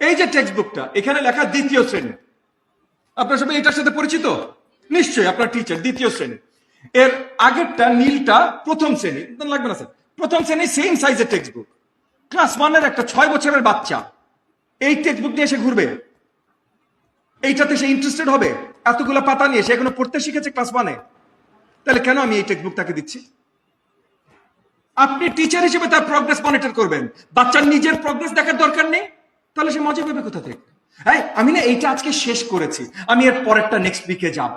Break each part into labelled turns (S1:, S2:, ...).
S1: এই যে টেক্সট বুকটা, এখানে লেখা দ্বিতীয় শ্রেণী। আপনার সবাই এটার সাথে পরিচিত নিশ্চয়ই, আপনার টিচার দ্বিতীয় শ্রেণী। এর আগেরটা নীলটা প্রথম শ্রেণী, লাগবে না স্যার, প্রথম শ্রেণী সেম সাইজের টেক্সট বুক। ক্লাস 1-এর একটা 6 বছরের বাচ্চা এই টেক্সট বুক নিয়ে এসে ঘুরবে? এইটাতে সে ইন্টারেস্টেড হবে? এতগুলো পাতা নিয়ে সে এখনো পড়তে শিখেছে ক্লাস 1-এ, তাহলে কেন আমি এই টেক্সট বুক তাকে দিচ্ছি? আপনি টিচার হিসেবে তার প্রগ্রেস মনিটর করবেন, বাচ্চার নিজের প্রগ্রেস দেখার দরকার নেই। তাহলে সে মজা পাবে কোথা থেকে? হ্যাঁ, আমি না এইটা আজকে শেষ করেছি, আমি এর পরেরটা নেক্সট উইকে যাব,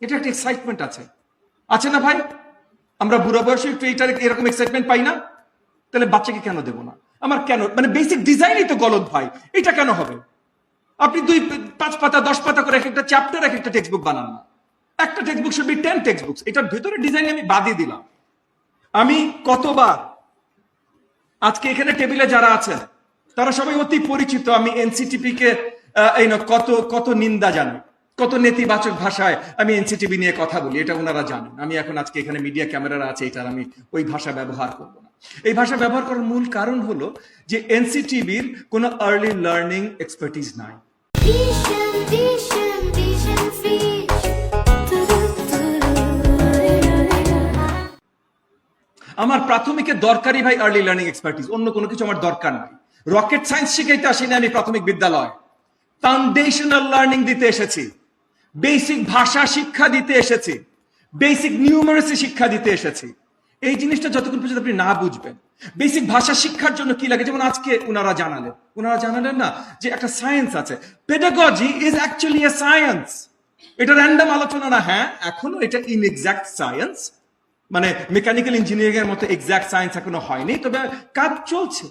S1: এটা একটা এক্সাইটমেন্ট আছে, আছে না ভাই? আমরা বুড়া বয়সে একটু এইটার এরকম এক্সাইটমেন্ট পাই না? তাহলে বাচ্চাকে কেন দেবো না? আমার কেন, মানে বেসিক ডিজাইনই তো গলদ ভাই, এটা কেন হবে? আপনি 5 পাতা 10 পাতা করে একটা চ্যাপ্টার একটা টেক্সট বুক বানান না। একটা text book should be 10 text books. এটার ভিতরে ডিজাইন আমি বাদই দিলাম। আমি কতবার, আজকে এখানে টেবিলে যারা আছেন তারা সবাই অতি পরিচিত, আমি এনসিটিপি কে কত কত নিন্দা জানি, কত নেতিবাচক ভাষায় আমি এনসিটিভি নিয়ে কথা বলি, এটা ওনারা জানেন। আমি এখন আজকে এখানে মিডিয়া ক্যামেরা আছে, এটার আমি ওই ভাষা ব্যবহার করব না। এই ভাষা ব্যবহার করার মূল কারণ হলো যে এনসিটিভির কোনো আর্লি লার্নিং এক্সপার্টিজ নাই। আমার প্রাথমিকের দরকারই ভাই আর্লি লার্নিং এক্সপার্টিজ, অন্য কোনো কিছু আমার দরকার নাই। রকেট সায়েন্স শিখাইতে আসিনি আমি প্রাথমিক বিদ্যালয়, ফাউন্ডেশনাল লার্নিং দিতে এসেছি, বেসিক ভাষা শিক্ষা দিতে এসেছি, বেসিক নিউমারেসি শিক্ষা দিতে এসেছি। এই জিনিসটা যতক্ষণ পর্যন্ত আপনি না বুঝবেন, বেসিক ভাষা শিক্ষার জন্য কি লাগে, যেমন আজকে ওনারা জানালেন না যে একটা সায়েন্স আছে, pedagogy is actually a science. এটা র্যান্ডম আলোচনা না, হ্যাঁ এখনো এটা ইনএক্সাক্ট সায়েন্স, মানে মেকানিক্যাল ইঞ্জিনিয়ারিং এর মতো এক্সাক্ট সায়েন্স এখনো হয়নি, তবে কাজ চলছে।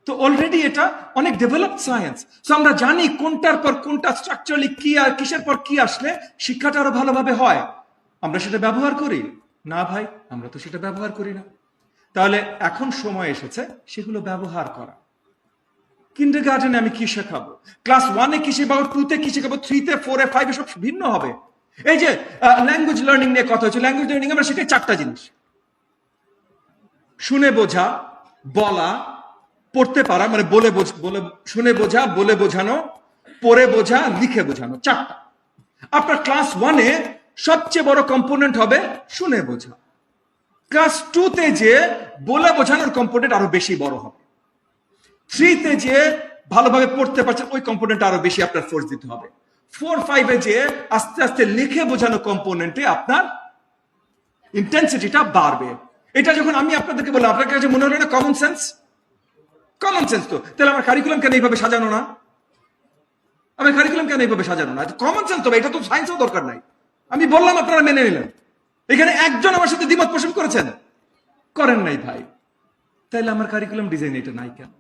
S1: তো অলরেডি এটা অনেক ডেভেলপড সায়েন্স। সো আমরা জানি কোনটার পর কোনটা স্ট্রাকচারালি কি আর কিসের পর কি আসলে শিক্ষাটা আরো ভালোভাবে হয়। আমরা সেটা ব্যবহার করি না ভাই, আমরা তো সেটা ব্যবহার করি না। তাহলে এখন সময় এসেছে সেগুলো ব্যবহার করা। কিন্ডারগার্টেনে আমি কি শেখাবো, ক্লাস 1-এ কি শেখাবো, 2-তে কি শেখাবো, 3-তে 4-এ 5-এ সব ভিন্ন হবে। এই যে ল্যাঙ্গুয়েজ লার্নিং নিয়ে কথা হচ্ছে, ল্যাঙ্গুয়েজ লার্নিং আমরা শেখাই 4টা জিনিস: শুনে বোঝা, বলা, পড়তে পারা, মানে বলে শুনে বোঝা, বলে বোঝানো, পড়ে বোঝা, লিখে বোঝানো, 4টা। আপনার ক্লাস 1-এ সবচেয়ে বড় কম্পোনেন্ট হবে শুনে বোঝা। ক্লাস 2-তে যে বলে বোঝানোর কম্পোনেন্ট আরো বেশি বড় হবে। 3-তে যে ভালোভাবে পড়তে পারছেন ওই কম্পোনেন্ট আরো বেশি আপনার ফোর্স দিতে হবে। 4-5-এ যে আস্তে আস্তে লিখে বোঝানো কম্পোনেন্টে আপনার ইন্টেন্সিটিটা বাড়বে। এটা যখন আমি আপনাদেরকে বললাম, আপনার কাছে মনে হলো না কমন সেন্স? কমন সেন্স তো, তাহলে আমার কারিকুলাম কেন এইভাবে সাজানো না? আমার কারিকুলাম কেন এইভাবে সাজানো না? কমন সেন্স তো, এটা তো সায়েন্সও দরকার নাই। আমি বললাম, আপনারা মেনে নিলেন। এখানে একজন আমার সাথে দ্বিমত পোষণ করেছেন? করেন নাই ভাই। তাইলে আমার কারিকুলাম ডিজাইন এটা নাই কেন?